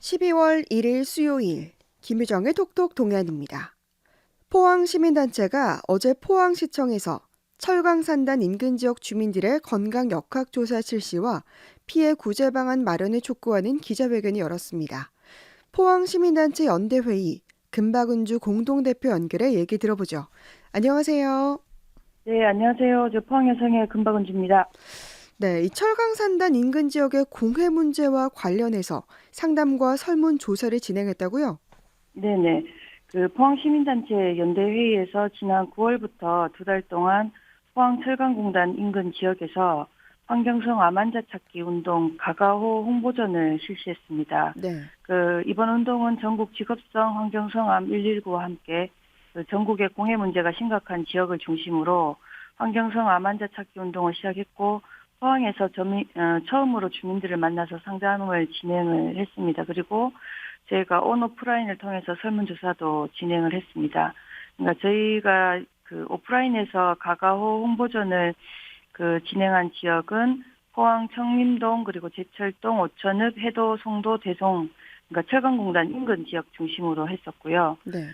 12월 1일 수요일 김유정의 톡톡 동안입니다. 포항시민단체가 어제 포항시청에서 철강산단 인근 지역 주민들의 건강 역학조사 실시와 피해 구제 방안 마련을 촉구하는 기자회견을 열었습니다. 포항시민단체 연대회의 금박은주 공동대표 연결해 얘기 들어보죠. 안녕하세요. 네, 안녕하세요. 저 포항여성의 금박은주입니다. 네, 이 철강산단 인근 지역의 공해 문제와 관련해서 상담과 설문 조사를 진행했다고요? 네네. 그 포항시민단체 연대회의에서 지난 9월부터 두 달 동안 포항철강공단 인근 지역에서 환경성 암 환자 찾기 운동 가가호 홍보전을 실시했습니다. 네. 이번 운동은 전국 직업성 환경성 암 119와 함께 전국의 공해 문제가 심각한 지역을 중심으로 환경성 암 환자 찾기 운동을 시작했고 포항에서 처음으로 주민들을 만나서 상담을 진행을 했습니다. 그리고 저희가 온오프라인을 통해서 설문조사도 진행을 했습니다. 그러니까 저희가 그 오프라인에서 가가호 홍보전을 진행한 지역은 포항 청림동 그리고 제철동, 오천읍, 해도, 송도, 대송 그러니까 철강공단 인근 지역 중심으로 했었고요. 네.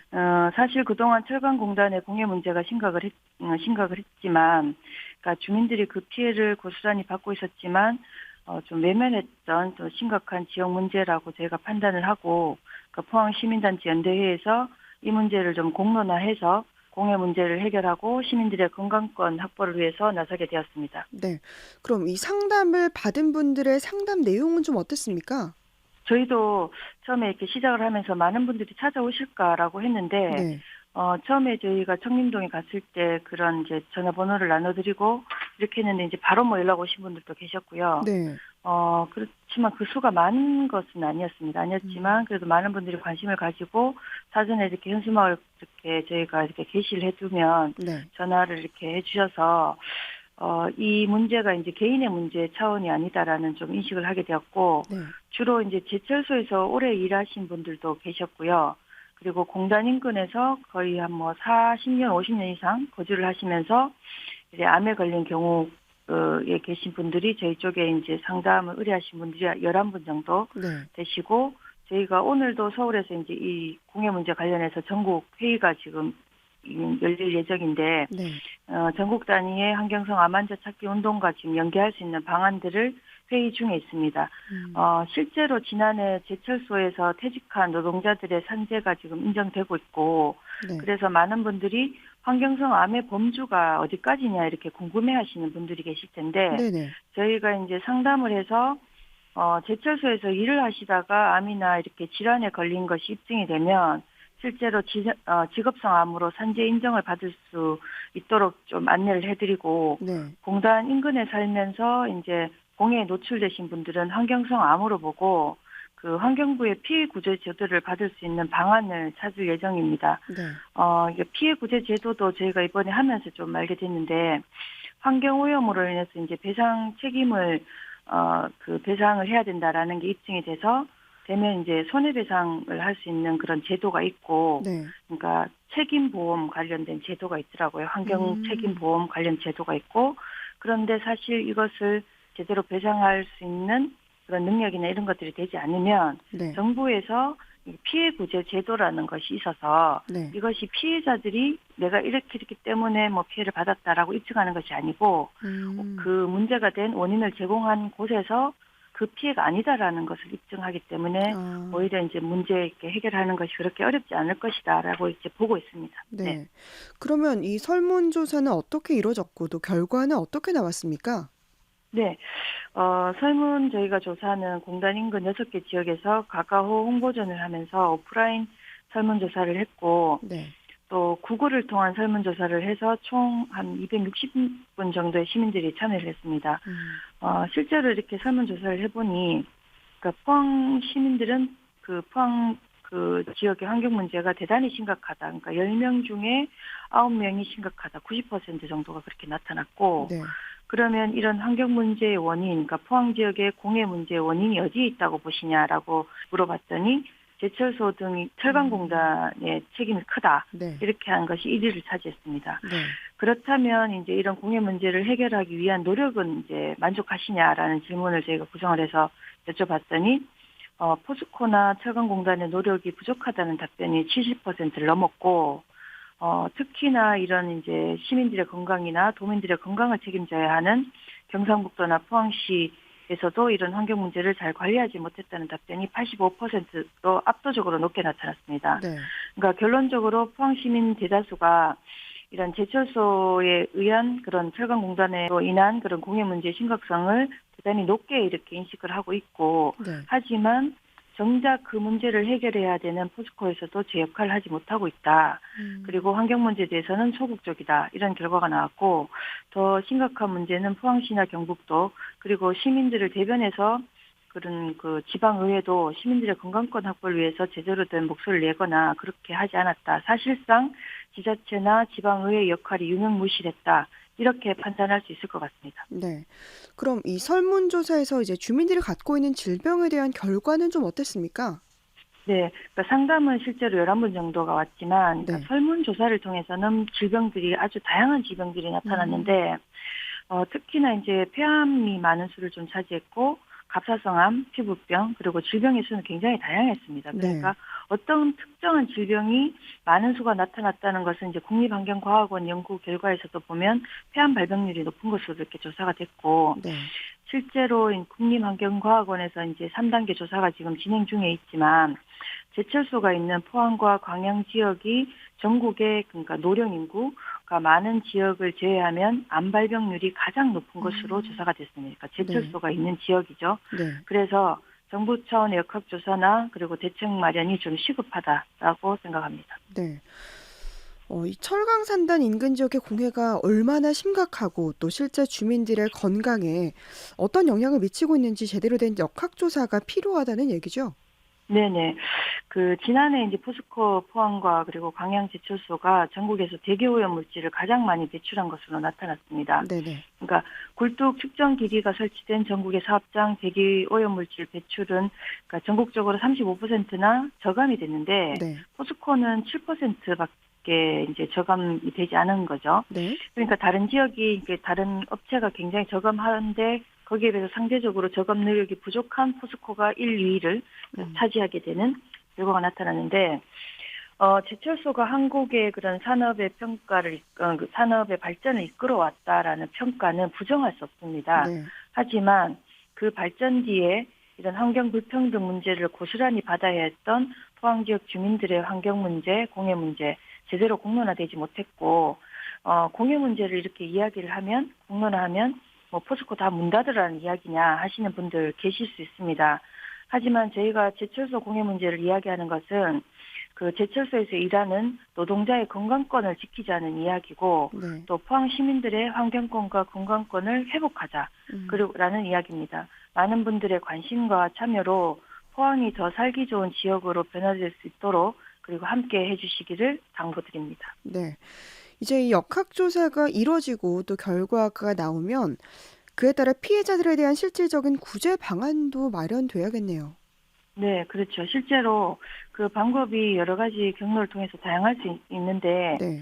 사실 그동안 철강공단의 공해 문제가 심각을 했지만, 그러니까 주민들이 그 피해를 고스란히 받고 있었지만, 좀 외면했던 또 심각한 지역 문제라고 저희가 판단을 하고, 포항 시민단체 연대회에서 이 문제를 좀 공론화해서 공해 문제를 해결하고 시민들의 건강권 확보를 위해서 나서게 되었습니다. 네. 그럼 이 상담을 받은 분들의 상담 내용은 좀 어땠습니까? 저희도 처음에 이렇게 시작을 하면서 많은 분들이 찾아오실까라고 했는데, 네. 처음에 저희가 청림동에 갔을 때 그런 이제 전화번호를 나눠드리고 이렇게 했는데 이제 바로 뭐 연락 오신 분들도 계셨고요. 네. 그렇지만 그 수가 많은 것은 아니었습니다. 음. 아니었지만 그래도 많은 분들이 관심을 가지고 사전에 이렇게 현수막을 이렇게 저희가 이렇게 게시를 해두면 네. 전화를 이렇게 해주셔서 이 문제가 이제 개인의 문제 차원이 아니다라는 좀 인식을 하게 되었고, 네. 주로 이제 제철소에서 오래 일하신 분들도 계셨고요. 그리고 공단 인근에서 거의 한 뭐 40년, 50년 이상 거주를 하시면서 이제 암에 걸린 경우에 계신 분들이 저희 쪽에 이제 상담을 의뢰하신 분들이 11분 정도 네. 되시고, 저희가 오늘도 서울에서 이제 이 공해 문제 관련해서 전국 회의가 지금 열릴 예정인데, 네. 전국 단위의 환경성 암 환자 찾기 운동과 지금 연계할 수 있는 방안들을 회의 중에 있습니다. 음. 실제로 지난해 제철소에서 퇴직한 노동자들의 산재가 지금 인정되고 있고, 네. 그래서 많은 분들이 환경성 암의 범주가 어디까지냐 이렇게 궁금해하시는 분들이 계실 텐데, 네네. 저희가 이제 상담을 해서 제철소에서 일을 하시다가 암이나 이렇게 질환에 걸린 것이 입증이 되면 실제로 직업성 암으로 산재 인정을 받을 수 있도록 좀 안내를 해드리고, 네. 공단 인근에 살면서 이제 공해에 노출되신 분들은 환경성 암으로 보고 그 환경부의 피해 구제 제도를 받을 수 있는 방안을 찾을 예정입니다. 네. 이게 피해 구제 제도도 저희가 이번에 하면서 좀 알게 됐는데, 환경 오염으로 인해서 이제 배상 책임을 배상을 해야 된다라는 게 입증이 돼서 되면 이제 손해배상을 할 수 있는 그런 제도가 있고, 네. 그러니까 책임보험 관련된 제도가 있더라고요. 환경 음. 책임보험 관련 제도가 있고, 그런데 사실 이것을 제대로 배상할 수 있는 그런 능력이나 이런 것들이 되지 않으면 네. 정부에서 이 피해 구제 제도라는 것이 있어서 네. 이것이 피해자들이 내가 이렇게 때문에 뭐 피해를 받았다라고 입증하는 것이 아니고, 그 음. 문제가 된 원인을 제공한 곳에서 그 피해가 아니다라는 것을 입증하기 때문에 아. 오히려 이제 문제 있게 해결하는 것이 그렇게 어렵지 않을 것이다라고 이제 보고 있습니다. 네. 네. 그러면 이 설문조사는 어떻게 이루어졌고 또 결과는 어떻게 나왔습니까? 네. 설문 저희가 조사하는 공단 인근 6개 지역에서 가까호 홍보전을 하면서 오프라인 설문조사를 했고, 네. 또 구글을 통한 설문조사를 해서 총 한 260분 정도의 시민들이 참여를 했습니다. 음. 실제로 이렇게 설문조사를 해보니, 그러니까 포항 시민들은 포항 지역의 환경 문제가 대단히 심각하다. 그러니까 10명 중에 9명이 심각하다. 90% 정도가 그렇게 나타났고, 네. 그러면 이런 환경 문제의 원인, 그러니까 포항 지역의 공해 문제의 원인이 어디에 있다고 보시냐라고 물어봤더니 제철소 등 음. 철강공단의 책임이 크다. 네. 이렇게 한 것이 1위를 차지했습니다. 네. 그렇다면 이제 이런 공해 문제를 해결하기 위한 노력은 이제 만족하시냐라는 질문을 저희가 구성을 해서 여쭤봤더니 포스코나 철강공단의 노력이 부족하다는 답변이 70%를 넘었고, 특히나 이런 이제 시민들의 건강이나 도민들의 건강을 책임져야 하는 경상북도나 포항시에서도 이런 환경 문제를 잘 관리하지 못했다는 답변이 85%로 압도적으로 높게 나타났습니다. 네. 그러니까 결론적으로 포항 시민 대다수가 이런 제철소에 의한 그런 철강공단으로 인한 그런 공해 문제의 심각성을 대단히 높게 이렇게 인식을 하고 있고, 네. 하지만 정작 그 문제를 해결해야 되는 포스코에서도 제 역할을 하지 못하고 있다. 음. 그리고 환경 문제에 대해서는 소극적이다. 이런 결과가 나왔고, 더 심각한 문제는 포항시나 경북도 그리고 시민들을 대변해서 그런 그 지방의회도 시민들의 건강권 확보를 위해서 제대로 된 목소리를 내거나 그렇게 하지 않았다. 사실상 지자체나 지방의회 역할이 유명무실했다. 이렇게 판단할 수 있을 것 같습니다. 네. 그럼 이 설문조사에서 이제 주민들이 갖고 있는 질병에 대한 결과는 좀 어땠습니까? 네, 그러니까 상담은 실제로 11분 정도가 왔지만, 그러니까 네. 설문조사를 통해서는 질병들이 아주 다양한 질병들이 음. 나타났는데, 특히나 이제 폐암이 많은 수를 좀 차지했고, 갑사성암, 피부병, 그리고 질병의 수는 굉장히 다양했습니다. 네. 그러니까 어떤 특정한 질병이 많은 수가 나타났다는 것은 이제 국립환경과학원 연구 결과에서도 보면 폐암 발병률이 높은 것으로 이렇게 조사가 됐고, 네. 실제로 국립환경과학원에서 이제 3단계 조사가 지금 진행 중에 있지만, 제철소가 있는 포항과 광양 지역이 전국의 그러니까 노령 인구가 많은 지역을 제외하면 암 발병률이 가장 높은 것으로 음. 조사가 됐습니다. 그러니까 네. 제철소가 있는 지역이죠. 네. 그래서 정부 차원의 역학조사나 그리고 대책 마련이 좀 시급하다라고 생각합니다. 네. 이 철강산단 인근 지역의 공해가 얼마나 심각하고 또 실제 주민들의 건강에 어떤 영향을 미치고 있는지 제대로 된 역학조사가 필요하다는 얘기죠? 네네. 지난해 이제 포스코 포항과 그리고 광양 제철소가 전국에서 대기 오염 물질을 가장 많이 배출한 것으로 나타났습니다. 네네. 그러니까 굴뚝 측정 기기가 설치된 전국의 사업장 대기 오염 물질 배출은 그러니까 전국적으로 35%나 저감이 됐는데, 네. 포스코는 7%밖에 이제 저감이 되지 않은 거죠. 네. 그러니까 다른 지역이 이게 다른 업체가 굉장히 저감하는데 거기에 비해서 상대적으로 저감 능력이 부족한 포스코가 1, 2위를 음. 차지하게 되는 결과가 나타나는데, 제철소가 한국의 그런 산업의 그 산업의 발전을 이끌어왔다라는 평가는 부정할 수 없습니다. 네. 하지만 그 발전 뒤에 이런 환경 불평등 문제를 고스란히 받아야 했던 포항 지역 주민들의 환경 문제, 공해 문제 제대로 공론화되지 못했고, 공해 문제를 이렇게 이야기를 하면 공론화하면 뭐 포스코 다 문 닫으라는 이야기냐 하시는 분들 계실 수 있습니다. 하지만 저희가 제철소 공해 문제를 이야기하는 것은 그 제철소에서 일하는 노동자의 건강권을 지키자는 이야기고, 네. 또 포항 시민들의 환경권과 건강권을 회복하자 음. 그리고라는 이야기입니다. 많은 분들의 관심과 참여로 포항이 더 살기 좋은 지역으로 변화될 수 있도록 그리고 함께 해주시기를 당부드립니다. 네. 이제 이 역학조사가 이뤄지고 또 결과가 나오면 그에 따라 피해자들에 대한 실질적인 구제 방안도 마련돼야겠네요. 네, 그렇죠. 실제로 그 방법이 여러 가지 경로를 통해서 다양할 수 있는데, 네.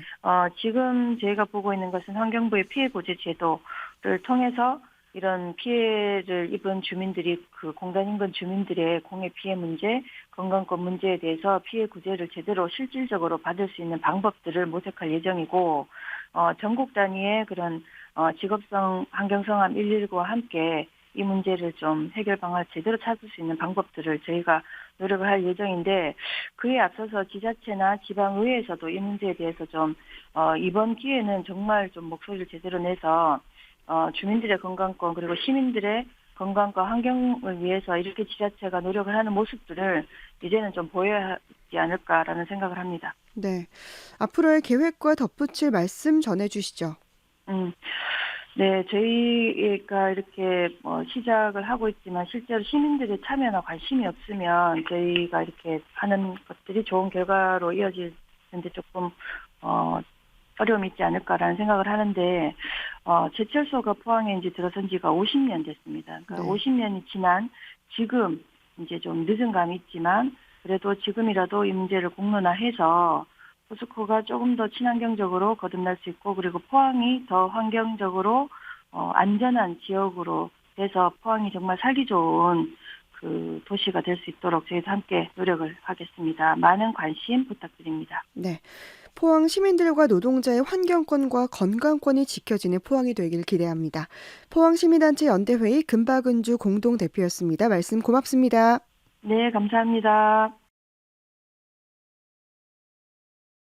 지금 저희가 보고 있는 것은 환경부의 피해보제 제도를 통해서 이런 피해를 입은 주민들이 그 공단 인근 주민들의 공해 피해 문제, 건강권 문제에 대해서 피해 구제를 제대로 실질적으로 받을 수 있는 방법들을 모색할 예정이고, 전국 단위의 그런 직업성 환경성함 119와 함께 이 문제를 좀 해결 방안을 제대로 찾을 수 있는 방법들을 저희가 노력을 할 예정인데, 그에 앞서서 지자체나 지방의회에서도 이 문제에 대해서 좀 이번 기회는 정말 좀 목소리를 제대로 내서 주민들의 건강권 그리고 시민들의 건강과 환경을 위해서 이렇게 지자체가 노력을 하는 모습들을 이제는 좀 보여야 하지 않을까라는 생각을 합니다. 네. 앞으로의 계획과 덧붙일 말씀 전해 주시죠. 음. 네, 저희가 이렇게 시작을 하고 있지만 실제로 시민들의 참여나 관심이 없으면 저희가 이렇게 하는 것들이 좋은 결과로 이어지는데 조금 어려움이 있지 않을까라는 생각을 하는데, 제철소가 포항에 이제 들어선 지가 50년 됐습니다. 그러니까 네. 50년이 지난 지금 이제 좀 늦은 감이 있지만 그래도 지금이라도 이 문제를 공론화해서 포스코가 조금 더 친환경적으로 거듭날 수 있고, 그리고 포항이 더 환경적으로 안전한 지역으로 돼서 포항이 정말 살기 좋은 그 도시가 될 수 있도록 저희도 함께 노력을 하겠습니다. 많은 관심 부탁드립니다. 네. 포항 시민들과 노동자의 환경권과 건강권이 지켜지는 포항이 되길 기대합니다. 포항시민단체 연대회의 금박은주 공동대표였습니다. 말씀 고맙습니다. 네, 감사합니다.